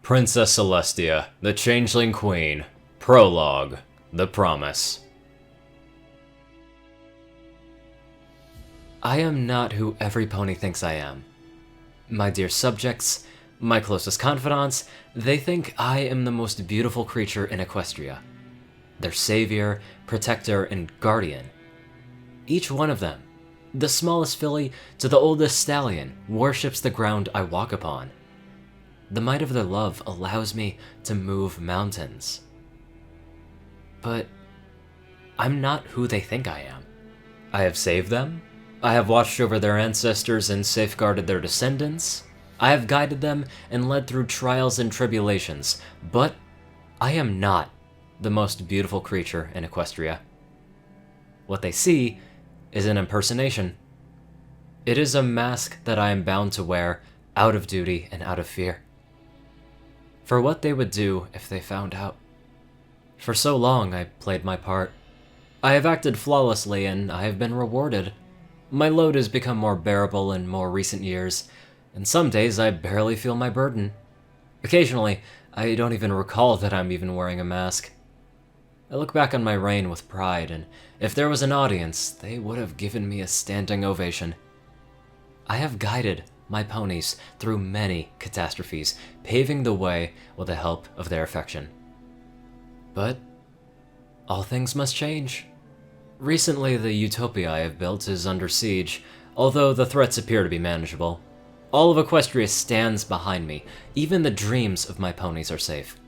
Princess Celestia, the Changeling Queen. Prologue, The Promise. I am not who every pony thinks I am. My dear subjects, my closest confidants, they think I am the most beautiful creature in Equestria. Their savior, protector, and guardian. Each one of them, the smallest filly to the oldest stallion, worships the ground I walk upon. The might of their love allows me to move mountains. But I'm not who they think I am. I have saved them. I have watched over their ancestors and safeguarded their descendants. I have guided them and led through trials and tribulations, but I am not the most beautiful creature in Equestria. What they see is an impersonation. It is a mask that I am bound to wear out of duty and out of fear. For what they would do if they found out. For so long I played my part. I have acted flawlessly and I have been rewarded. My load has become more bearable in more recent years, and some days I barely feel my burden. Occasionally, I don't even recall that I'm even wearing a mask. I look back on my reign with pride, and if there was an audience, they would have given me a standing ovation. I have guided my ponies through many catastrophes, paving the way with the help of their affection. But all things must change. Recently, the utopia I have built is under siege, although the threats appear to be manageable. All of Equestria stands behind me. Even the dreams of my ponies are safe.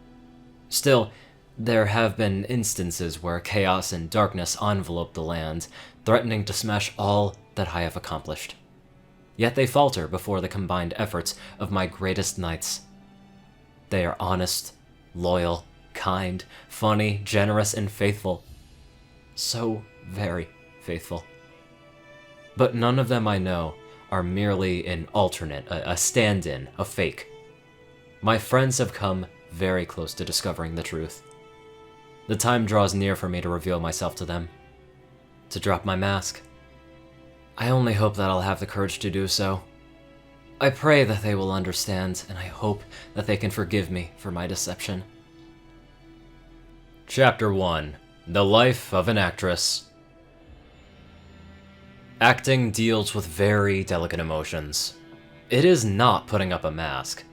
Still, there have been instances where chaos and darkness envelope the land, threatening to smash all that I have accomplished. Yet they falter before the combined efforts of my greatest knights. They are honest, loyal, kind, funny, generous, and faithful. So very faithful. But none of them I know are merely an alternate, a stand-in, a fake. My friends have come very close to discovering the truth. The time draws near for me to reveal myself to them, to drop my mask. I only hope that I'll have the courage to do so. I pray that they will understand, and I hope that they can forgive me for my deception. Chapter 1. The Life of an Actress. Acting deals with very delicate emotions. It is not putting up a mask.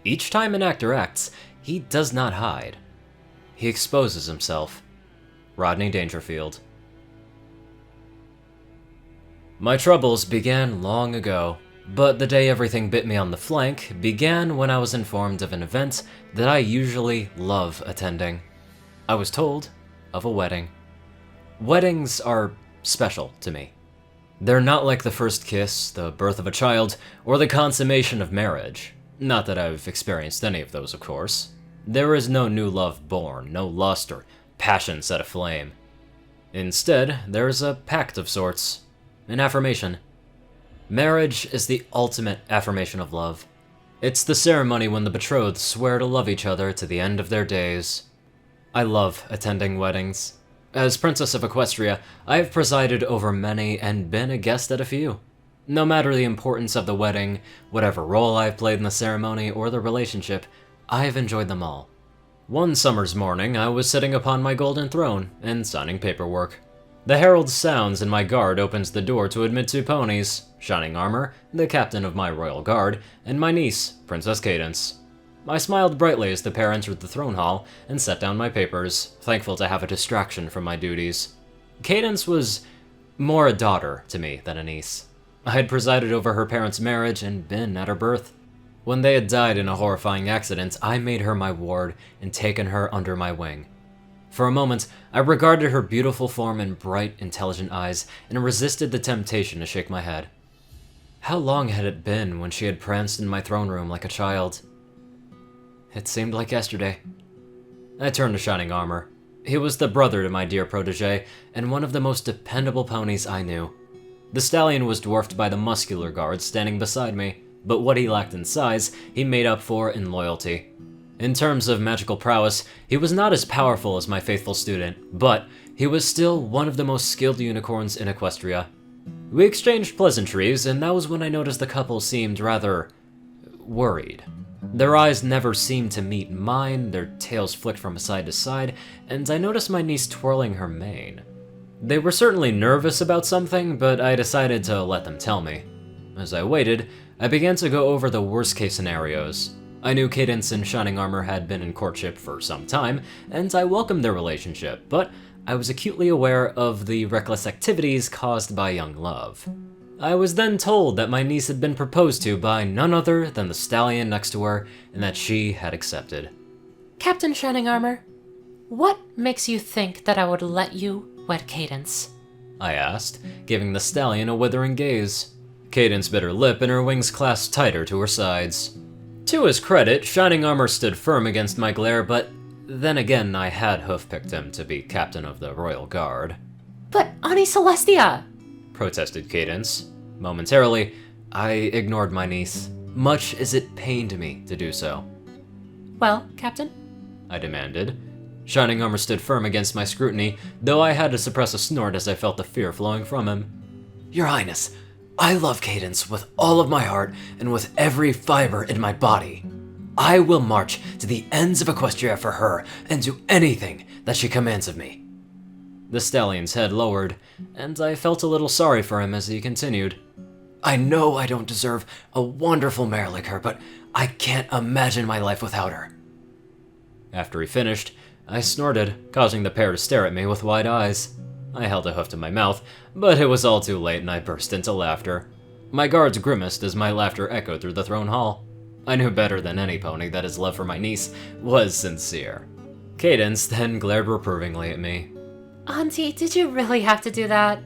Each time an actor acts, he does not hide. He exposes himself. Rodney Dangerfield. My troubles began long ago, but the day everything bit me on the flank began when I was informed of an event that I usually love attending. I was told of a wedding. Weddings are special to me. They're not like the first kiss, the birth of a child, or the consummation of marriage. Not that I've experienced any of those, of course. There is no new love born, no lust or passion set aflame. Instead, there is a pact of sorts. An affirmation. Marriage is the ultimate affirmation of love. It's the ceremony when the betrothed swear to love each other to the end of their days. I love attending weddings. As Princess of Equestria, I have presided over many and been a guest at a few. No matter the importance of the wedding, whatever role I've played in the ceremony or the relationship, I've enjoyed them all. One summer's morning, I was sitting upon my golden throne and signing paperwork. The herald sounds and my guard opens the door to admit two ponies, Shining Armor, the captain of my royal guard, and my niece, Princess Cadence. I smiled brightly as the pair entered the throne hall and set down my papers, thankful to have a distraction from my duties. Cadence was more a daughter to me than a niece. I had presided over her parents' marriage and been at her birth. When they had died in a horrifying accident, I made her my ward and taken her under my wing. For a moment, I regarded her beautiful form and bright, intelligent eyes, and resisted the temptation to shake my head. How long had it been when she had pranced in my throne room like a child? It seemed like yesterday. I turned to Shining Armor. He was the brother to my dear protege, and one of the most dependable ponies I knew. The stallion was dwarfed by the muscular guard standing beside me, but what he lacked in size, he made up for in loyalty. In terms of magical prowess, he was not as powerful as my faithful student, but he was still one of the most skilled unicorns in Equestria. We exchanged pleasantries, and that was when I noticed the couple seemed rather worried. Their eyes never seemed to meet mine, their tails flicked from side to side, and I noticed my niece twirling her mane. They were certainly nervous about something, but I decided to let them tell me. As I waited, I began to go over the worst-case scenarios. I knew Cadence and Shining Armor had been in courtship for some time, and I welcomed their relationship, but I was acutely aware of the reckless activities caused by young love. I was then told that my niece had been proposed to by none other than the stallion next to her, and that she had accepted. Captain Shining Armor, what makes you think that I would let you wed Cadence? I asked, giving the stallion a withering gaze. Cadence bit her lip and her wings clasped tighter to her sides. To his credit, Shining Armor stood firm against my glare, but then again I had hoof-picked him to be captain of the Royal Guard. But Ani Celestia! Protested Cadence. Momentarily, I ignored my niece, much as it pained me to do so. Well, Captain? I demanded. Shining Armor stood firm against my scrutiny, though I had to suppress a snort as I felt the fear flowing from him. Your Highness, I love Cadence with all of my heart and with every fiber in my body. I will march to the ends of Equestria for her and do anything that she commands of me. The stallion's head lowered, and I felt a little sorry for him as he continued. I know I don't deserve a wonderful mare like her, but I can't imagine my life without her. After he finished, I snorted, causing the pair to stare at me with wide eyes. I held a hoof to my mouth, but it was all too late and I burst into laughter. My guards grimaced as my laughter echoed through the throne hall. I knew better than any pony that his love for my niece was sincere. Cadence then glared reprovingly at me. Auntie, did you really have to do that?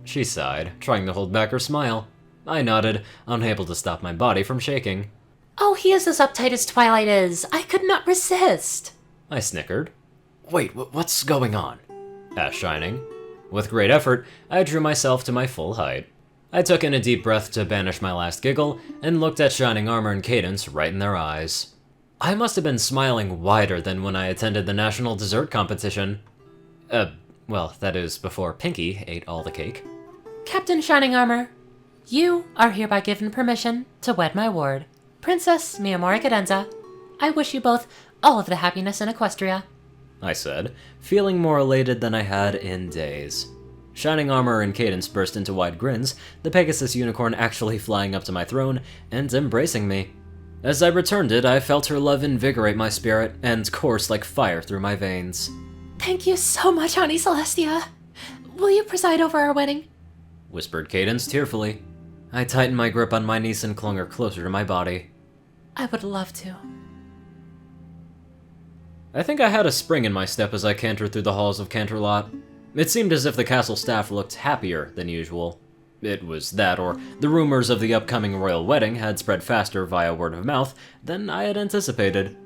She sighed, trying to hold back her smile. I nodded, unable to stop my body from shaking. Oh, he is as uptight as Twilight is. I could not resist. I snickered. Wait, what's going on? Asked Shining. With great effort, I drew myself to my full height. I took in a deep breath to banish my last giggle, and looked at Shining Armor and Cadence right in their eyes. I must have been smiling wider than when I attended the national dessert competition. Well, that is before Pinky ate all the cake. Captain Shining Armor, you are hereby given permission to wed my ward, Princess Miyamori Cadenza. I wish you both all of the happiness in Equestria, I said, feeling more elated than I had in days. Shining Armor and Cadence burst into wide grins, the Pegasus unicorn actually flying up to my throne and embracing me. As I returned it, I felt her love invigorate my spirit and course like fire through my veins. Thank you so much, Ani Celestia. Will you preside over our wedding? Whispered Cadence tearfully. I tightened my grip on my niece and clung her closer to my body. I would love to. I think I had a spring in my step as I cantered through the halls of Canterlot. It seemed as if the castle staff looked happier than usual. It was that, or the rumors of the upcoming royal wedding had spread faster via word of mouth than I had anticipated.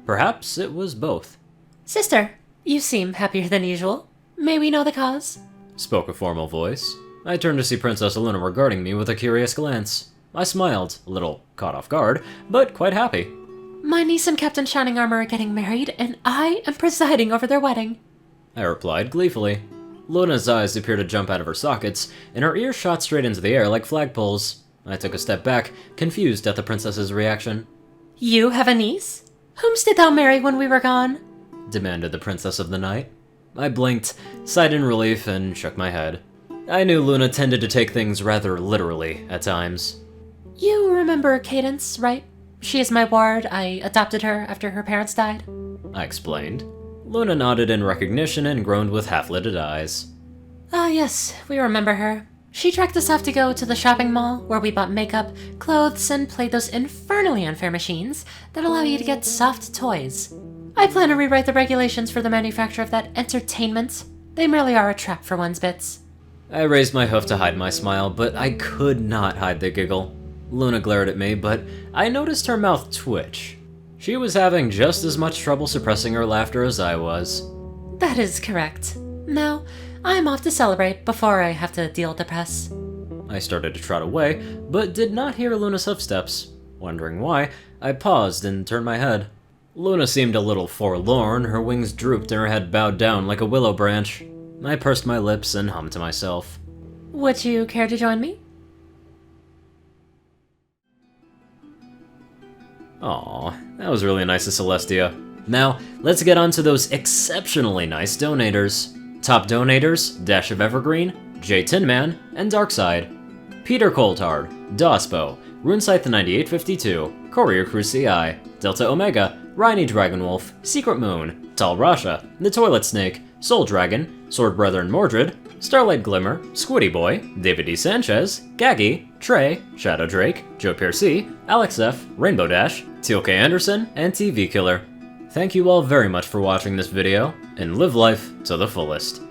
Perhaps it was both. Sister, you seem happier than usual. May we know the cause? Spoke a formal voice. I turned to see Princess Luna regarding me with a curious glance. I smiled, a little caught off guard, but quite happy. My niece and Captain Shining Armor are getting married, and I am presiding over their wedding, I replied gleefully. Luna's eyes appeared to jump out of her sockets, and her ears shot straight into the air like flagpoles. I took a step back, confused at the princess's reaction. You have a niece? Whom did thou marry when we were gone? Demanded the princess of the night. I blinked, sighed in relief, and shook my head. I knew Luna tended to take things rather literally at times. You remember Cadence, right? She is my ward. I adopted her after her parents died. I explained. Luna nodded in recognition and groaned with half-lidded eyes. Ah, yes, we remember her. She tracked us off to go to the shopping mall, where we bought makeup, clothes, and played those infernally unfair machines that allow you to get soft toys. I plan to rewrite the regulations for the manufacture of that entertainment. They merely are a trap for one's bits. I raised my hoof to hide my smile, but I could not hide the giggle. Luna glared at me, but I noticed her mouth twitch. She was having just as much trouble suppressing her laughter as I was. That is correct. Now, I'm off to celebrate before I have to deal with the press. I started to trot away, but did not hear Luna's footsteps. Wondering why, I paused and turned my head. Luna seemed a little forlorn, her wings drooped and her head bowed down like a willow branch. I pursed my lips and hummed to myself. Would you care to join me? Aw, that was really nice of Celestia. Now, let's get on to those exceptionally nice donators. Top donators, Dash of Evergreen, J Tinman, and Darkside. Peter Coulthard, dospo, RuneScythe9852, CourierCruz CI, Delta Omega, Ryanny Dragonwolf, Secret Moon, Tallrascha, The Toilet Snake, Soul Dragon, Sword Brethren Mordred, Starlight Glimmer, Squiddy Boy, David D. Sanchez, Gaggy, Trey, Shadow Drake, Joe Piercy, Alex F., Rainbow Dash, Teal K. Anderson, and TV Killer. Thank you all very much for watching this video, and live life to the fullest.